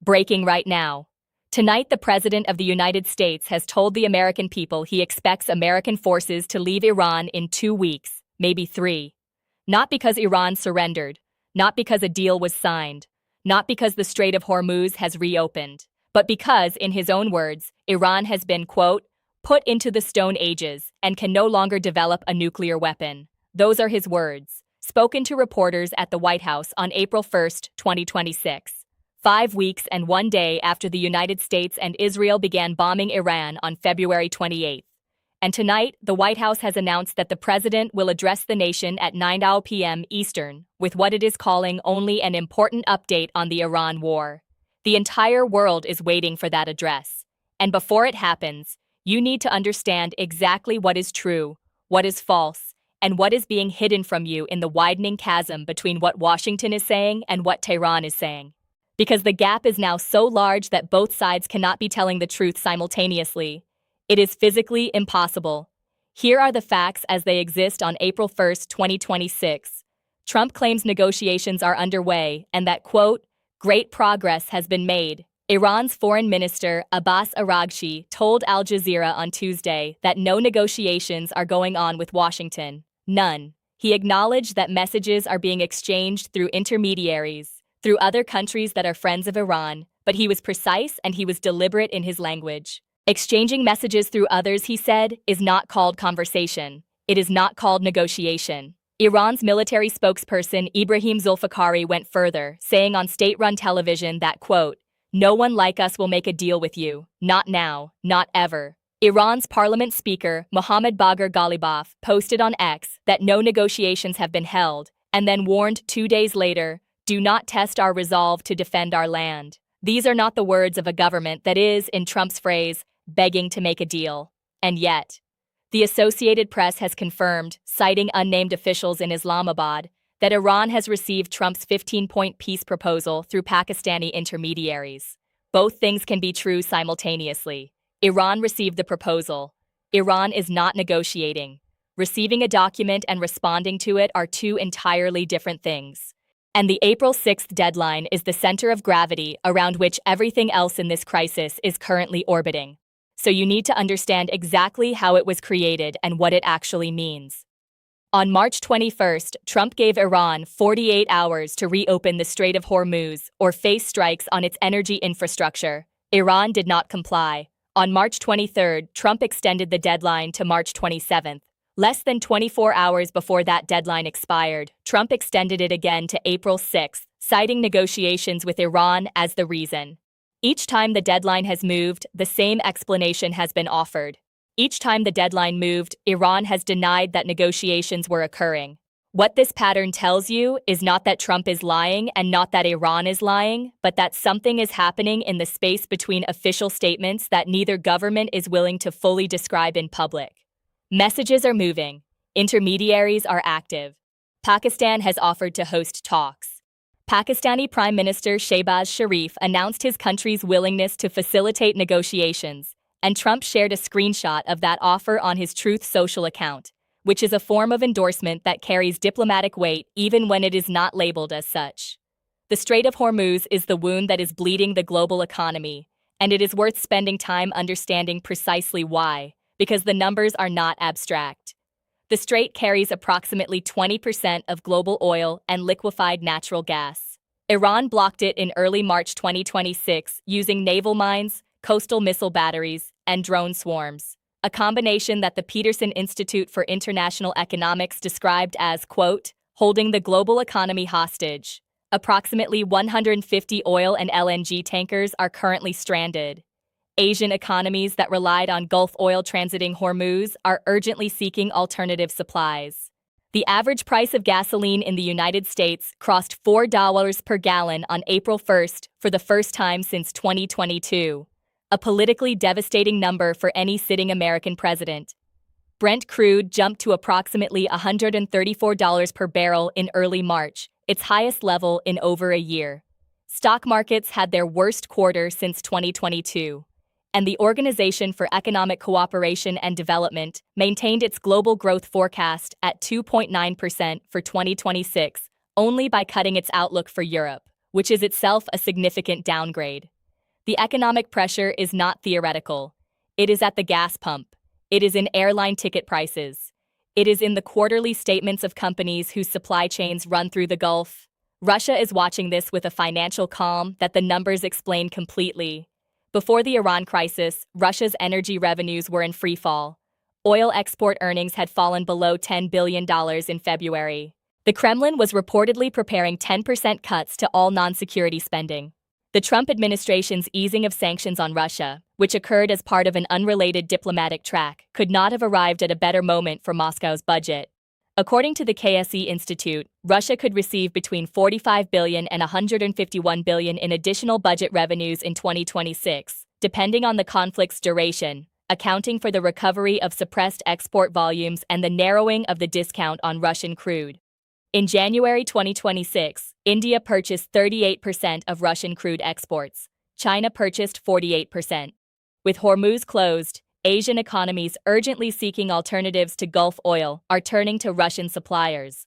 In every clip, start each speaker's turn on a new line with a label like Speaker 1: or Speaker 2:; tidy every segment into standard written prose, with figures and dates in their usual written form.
Speaker 1: Breaking right now. Tonight, the President of the United States has told the American people he expects American forces to leave Iran in 2 weeks, maybe 3. Not because Iran surrendered, not because a deal was signed, not because the Strait of Hormuz has reopened, but because, in his own words, Iran has been, quote, put into the Stone Ages and can no longer develop a nuclear weapon. Those are his words, spoken to reporters at the White House on April 1, 2026. 5 weeks and 1 day after the United States and Israel began bombing Iran on February 28. And tonight, the White House has announced that the president will address the nation at 9 p.m. Eastern, with what it is calling only an important update on the Iran war. The entire world is waiting for that address. And before it happens, you need to understand exactly what is true, what is false, and what is being hidden from you in the widening chasm between what Washington is saying and what Tehran is saying. Because the gap is now so large that both sides cannot be telling the truth simultaneously. It is physically impossible. Here are the facts as they exist on April 1, 2026. Trump claims negotiations are underway and that, quote, great progress has been made. Iran's Foreign Minister Abbas Araghchi told Al Jazeera on Tuesday that no negotiations are going on with Washington. None. He acknowledged that messages are being exchanged through intermediaries, through other countries that are friends of Iran, but he was precise and he was deliberate in his language. Exchanging messages through others, he said, is not called conversation. It is not called negotiation. Iran's military spokesperson Ibrahim Zulfiqari went further, saying on state-run television that, quote, no one like us will make a deal with you. Not now, not ever. Iran's parliament speaker, Mohammad Bagher Ghalibaf, posted on X that no negotiations have been held, and then warned 2 days later, do not test our resolve to defend our land. These are not the words of a government that is, in Trump's phrase, begging to make a deal. And yet, the Associated Press has confirmed, citing unnamed officials in Islamabad, that Iran has received Trump's 15-point peace proposal through Pakistani intermediaries. Both things can be true simultaneously. Iran received the proposal. Iran is not negotiating. Receiving a document and responding to it are two entirely different things. And the April 6th deadline is the center of gravity around which everything else in this crisis is currently orbiting. So you need to understand exactly how it was created and what it actually means. On March 21st, Trump gave Iran 48 hours to reopen the Strait of Hormuz or face strikes on its energy infrastructure. Iran did not comply. On March 23rd, Trump extended the deadline to March 27th. Less than 24 hours before that deadline expired, Trump extended it again to April 6th, citing negotiations with Iran as the reason. Each time the deadline has moved, the same explanation has been offered. Each time the deadline moved, Iran has denied that negotiations were occurring. What this pattern tells you is not that Trump is lying and not that Iran is lying, but that something is happening in the space between official statements that neither government is willing to fully describe in public. Messages are moving. Intermediaries are active. Pakistan has offered to host talks. Pakistani Prime Minister Shehbaz Sharif announced his country's willingness to facilitate negotiations, and Trump shared a screenshot of that offer on his Truth Social account, which is a form of endorsement that carries diplomatic weight even when it is not labeled as such. The Strait of Hormuz is the wound that is bleeding the global economy, and it is worth spending time understanding precisely why, because the numbers are not abstract. The strait carries approximately 20% of global oil and liquefied natural gas. Iran blocked it in early March 2026 using naval mines, coastal missile batteries, and drone swarms, a combination that the Peterson Institute for International Economics described as, quote, holding the global economy hostage. Approximately 150 oil and LNG tankers are currently stranded. Asian economies that relied on Gulf oil transiting Hormuz are urgently seeking alternative supplies. The average price of gasoline in the United States crossed $4 per gallon on April 1st for the first time since 2022, a politically devastating number for any sitting American president. Brent crude jumped to approximately $134 per barrel in early March, its highest level in over a year. Stock markets had their worst quarter since 2022. And the Organization for Economic Cooperation and Development maintained its global growth forecast at 2.9% for 2026, only by cutting its outlook for Europe, which is itself a significant downgrade. The economic pressure is not theoretical. It is at the gas pump. It is in airline ticket prices. It is in the quarterly statements of companies whose supply chains run through the Gulf. Russia is watching this with a financial calm that the numbers explain completely. Before the Iran crisis, Russia's energy revenues were in free fall. Oil export earnings had fallen below $10 billion in February. The Kremlin was reportedly preparing 10% cuts to all non-security spending. The Trump administration's easing of sanctions on Russia, which occurred as part of an unrelated diplomatic track, could not have arrived at a better moment for Moscow's budget. According to the KSE Institute, Russia could receive between $45 billion and $151 billion in additional budget revenues in 2026, depending on the conflict's duration, accounting for the recovery of suppressed export volumes and the narrowing of the discount on Russian crude. In January 2026, India purchased 38% of Russian crude exports. China purchased 48%. With Hormuz closed, Asian economies urgently seeking alternatives to Gulf oil are turning to Russian suppliers.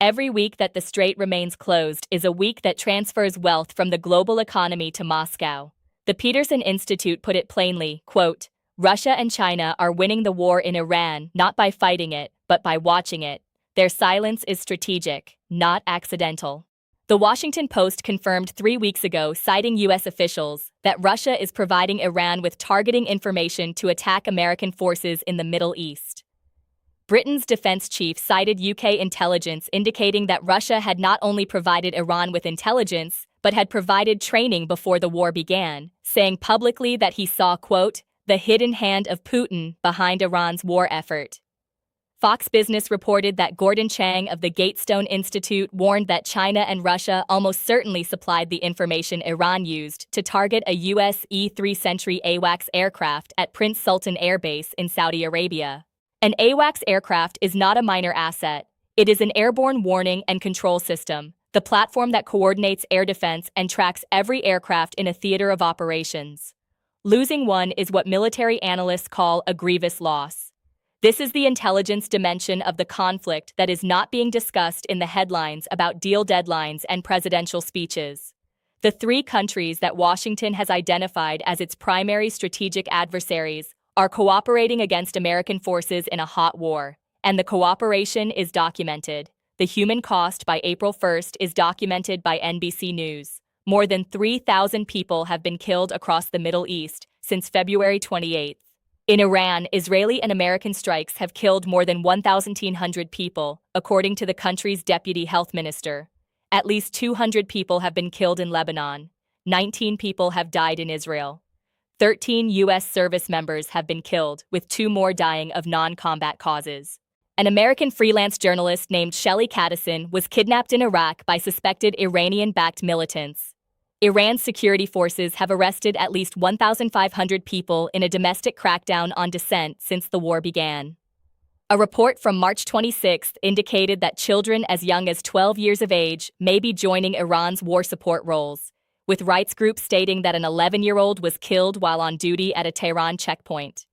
Speaker 1: Every week that the strait remains closed is a week that transfers wealth from the global economy to Moscow. The Peterson Institute put it plainly, quote, "Russia and China are winning the war in Iran not by fighting it, but by watching it. Their silence is strategic, not accidental." The Washington Post confirmed 3 weeks ago, citing U.S. officials, that Russia is providing Iran with targeting information to attack American forces in the Middle East. Britain's defense chief cited UK intelligence indicating that Russia had not only provided Iran with intelligence, but had provided training before the war began, saying publicly that he saw, quote, "the hidden hand of Putin behind Iran's war effort." Fox Business reported that Gordon Chang of the Gatestone Institute warned that China and Russia almost certainly supplied the information Iran used to target a U.S. E-3 Sentry AWACS aircraft at Prince Sultan Air Base in Saudi Arabia. An AWACS aircraft is not a minor asset. It is an airborne warning and control system, the platform that coordinates air defense and tracks every aircraft in a theater of operations. Losing one is what military analysts call a grievous loss. This is the intelligence dimension of the conflict that is not being discussed in the headlines about deal deadlines and presidential speeches. The 3 countries that Washington has identified as its primary strategic adversaries are cooperating against American forces in a hot war, and the cooperation is documented. The human cost by April 1st is documented by NBC News. More than 3,000 people have been killed across the Middle East since February 28th. In Iran, Israeli and American strikes have killed more than 1,100 people, according to the country's deputy health minister. At least 200 people have been killed in Lebanon. 19 people have died in Israel. 13 U.S. service members have been killed, with 2 more dying of non-combat causes. An American freelance journalist named Shelley Caddison was kidnapped in Iraq by suspected Iranian-backed militants. Iran's security forces have arrested at least 1,500 people in a domestic crackdown on dissent since the war began. A report from March 26 indicated that children as young as 12 years of age may be joining Iran's war support roles, with rights groups stating that an 11-year-old was killed while on duty at a Tehran checkpoint.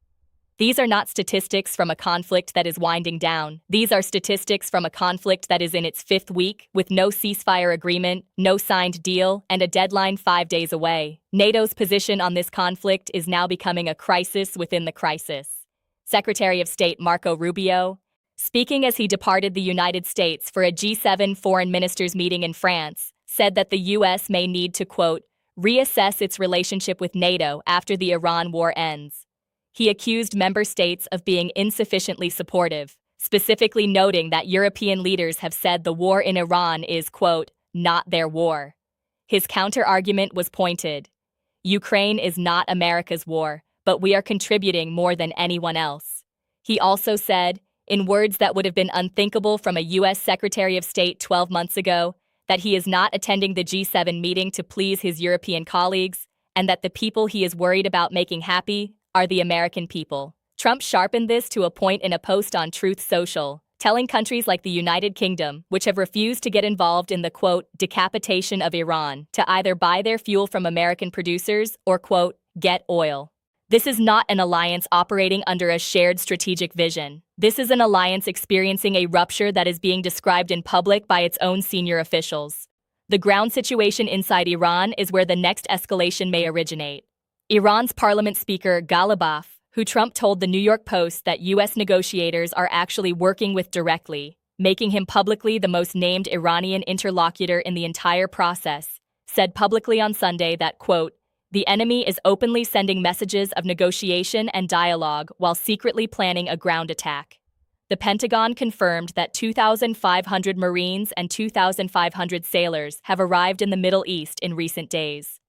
Speaker 1: These are not statistics from a conflict that is winding down. These are statistics from a conflict that is in its 5th week, with no ceasefire agreement, no signed deal, and a deadline 5 days away. NATO's position on this conflict is now becoming a crisis within the crisis. Secretary of State Marco Rubio, speaking as he departed the United States for a G7 foreign ministers meeting in France, said that the U.S. may need to, quote, reassess its relationship with NATO after the Iran war ends. He accused member states of being insufficiently supportive, specifically noting that European leaders have said the war in Iran is, quote, not their war. His counter-argument was pointed. Ukraine is not America's war, but we are contributing more than anyone else. He also said, in words that would have been unthinkable from a U.S. Secretary of State 12 months ago, that he is not attending the G7 meeting to please his European colleagues, and that the people he is worried about making happy are the American people. Trump sharpened this to a point in a post on Truth Social, telling countries like the United Kingdom, which have refused to get involved in the, quote, decapitation of Iran, to either buy their fuel from American producers or, quote, get oil. This is not an alliance operating under a shared strategic vision. This is an alliance experiencing a rupture that is being described in public by its own senior officials. The ground situation inside Iran is where the next escalation may originate. Iran's parliament speaker Ghalibaf, who Trump told the New York Post that U.S. negotiators are actually working with directly, making him publicly the most named Iranian interlocutor in the entire process, said publicly on Sunday that, quote, "The enemy is openly sending messages of negotiation and dialogue while secretly planning a ground attack." The Pentagon confirmed that 2,500 Marines and 2,500 sailors have arrived in the Middle East in recent days.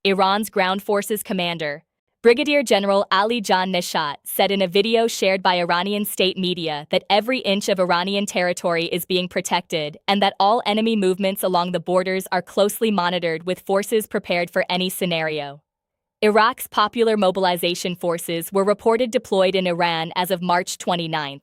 Speaker 1: Iran's ground forces commander, Brigadier General Ali Janneshat, said in a video shared by Iranian state media that every inch of Iranian territory is being protected and that all enemy movements along the borders are closely monitored with forces prepared for any scenario. Iraq's Popular Mobilization Forces were reported deployed in Iran as of March 29.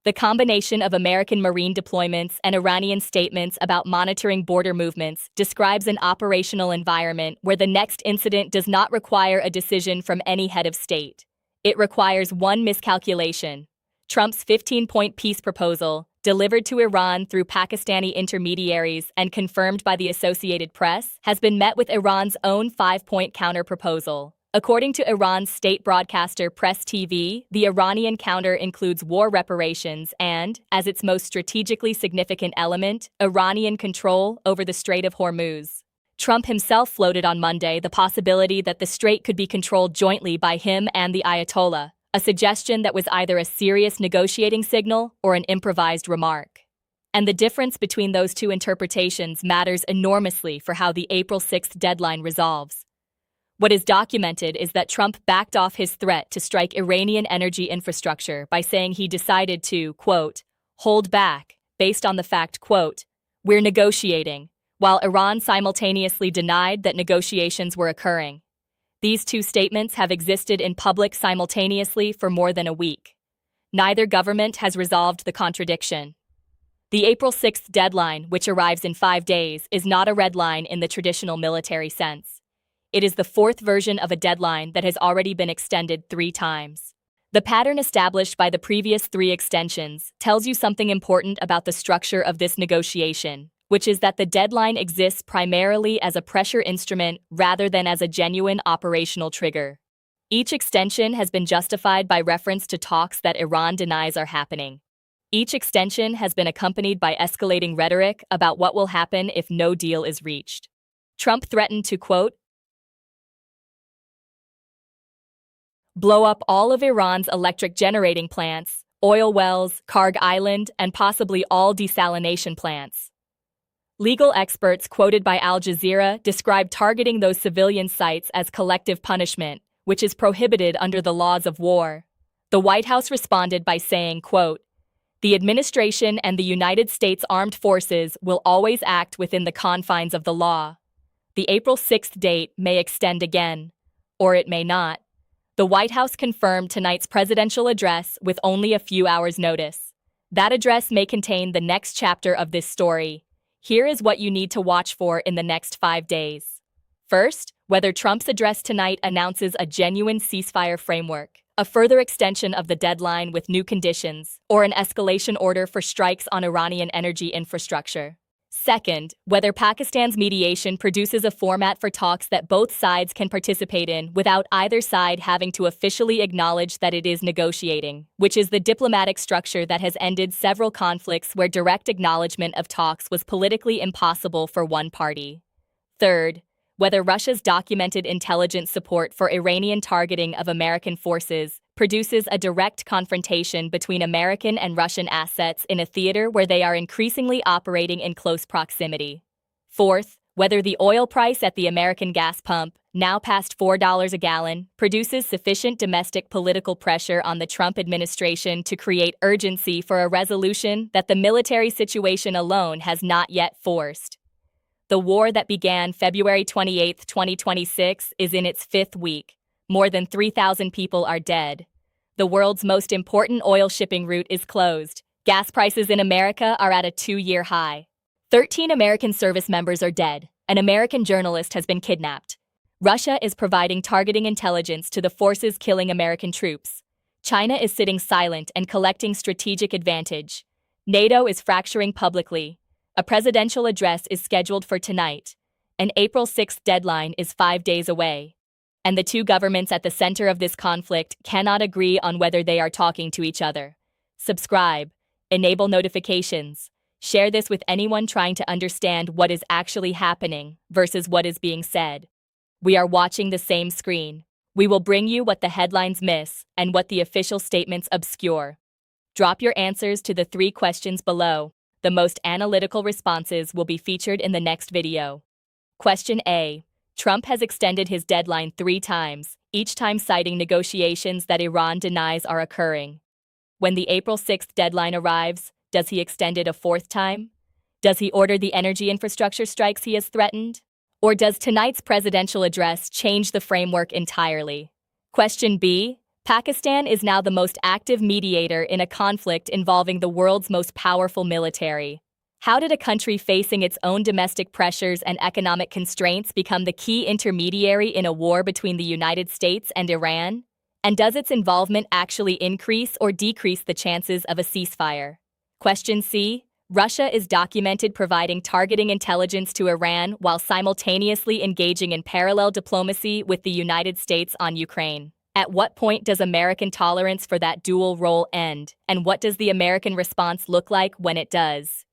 Speaker 1: The combination of American Marine deployments and Iranian statements about monitoring border movements describes an operational environment where the next incident does not require a decision from any head of state. It requires one miscalculation. Trump's 15-point peace proposal, delivered to Iran through Pakistani intermediaries and confirmed by the Associated Press, has been met with Iran's own 5-point counter-proposal. According to Iran's state broadcaster Press TV, the Iranian counter includes war reparations and, as its most strategically significant element, Iranian control over the Strait of Hormuz. Trump himself floated on Monday the possibility that the strait could be controlled jointly by him and the Ayatollah, a suggestion that was either a serious negotiating signal or an improvised remark. And the difference between those two interpretations matters enormously for how the April 6th deadline resolves. What is documented is that Trump backed off his threat to strike Iranian energy infrastructure by saying he decided to, quote, hold back, based on the fact, quote, we're negotiating, while Iran simultaneously denied that negotiations were occurring. These two statements have existed in public simultaneously for more than a week. Neither government has resolved the contradiction. The April 6th deadline, which arrives in 5 days, is not a red line in the traditional military sense. It is the fourth version of a deadline that has already been extended 3 times. The pattern established by the previous 3 extensions tells you something important about the structure of this negotiation, which is that the deadline exists primarily as a pressure instrument rather than as a genuine operational trigger. Each extension has been justified by reference to talks that Iran denies are happening. Each extension has been accompanied by escalating rhetoric about what will happen if no deal is reached. Trump threatened to, quote, blow up all of Iran's electric generating plants, oil wells, Karg Island, and possibly all desalination plants. Legal experts quoted by Al Jazeera describe targeting those civilian sites as collective punishment, which is prohibited under the laws of war. The White House responded by saying, quote, the administration and the United States Armed Forces will always act within the confines of the law. The April 6th date may extend again, or it may not. The White House confirmed tonight's presidential address with only a few hours' notice. That address may contain the next chapter of this story. Here is what you need to watch for in the next 5 days. First, whether Trump's address tonight announces a genuine ceasefire framework, a further extension of the deadline with new conditions, or an escalation order for strikes on Iranian energy infrastructure. Second, whether Pakistan's mediation produces a format for talks that both sides can participate in without either side having to officially acknowledge that it is negotiating, which is the diplomatic structure that has ended several conflicts where direct acknowledgement of talks was politically impossible for one party. Third, whether Russia's documented intelligence support for Iranian targeting of American forces produces a direct confrontation between American and Russian assets in a theater where they are increasingly operating in close proximity. Fourth, whether the oil price at the American gas pump, now past $4 a gallon, produces sufficient domestic political pressure on the Trump administration to create urgency for a resolution that the military situation alone has not yet forced. The war that began February 28, 2026, is in its 5th week. More than 3,000 people are dead. The world's most important oil shipping route is closed. Gas prices in America are at a 2-year high. 13 American service members are dead. An American journalist has been kidnapped. Russia is providing targeting intelligence to the forces killing American troops. China is sitting silent and collecting strategic advantage. NATO is fracturing publicly. A presidential address is scheduled for tonight. An April 6th deadline is 5 days away. And the two governments at the center of this conflict cannot agree on whether they are talking to each other. Subscribe, enable notifications, share this with anyone trying to understand what is actually happening versus what is being said. We are watching the same screen. We will bring you what the headlines miss and what the official statements obscure. Drop your answers to the 3 questions below. The most analytical responses will be featured in the next video. Question A. Trump has extended his deadline 3 times, each time citing negotiations that Iran denies are occurring. When the April 6th deadline arrives, does he extend it a 4th time? Does he order the energy infrastructure strikes he has threatened? Or does tonight's presidential address change the framework entirely? Question B. Pakistan is now the most active mediator in a conflict involving the world's most powerful military. How did a country facing its own domestic pressures and economic constraints become the key intermediary in a war between the United States and Iran? And does its involvement actually increase or decrease the chances of a ceasefire? Question C. Russia is documented providing targeting intelligence to Iran while simultaneously engaging in parallel diplomacy with the United States on Ukraine. At what point does American tolerance for that dual role end? And what does the American response look like when it does?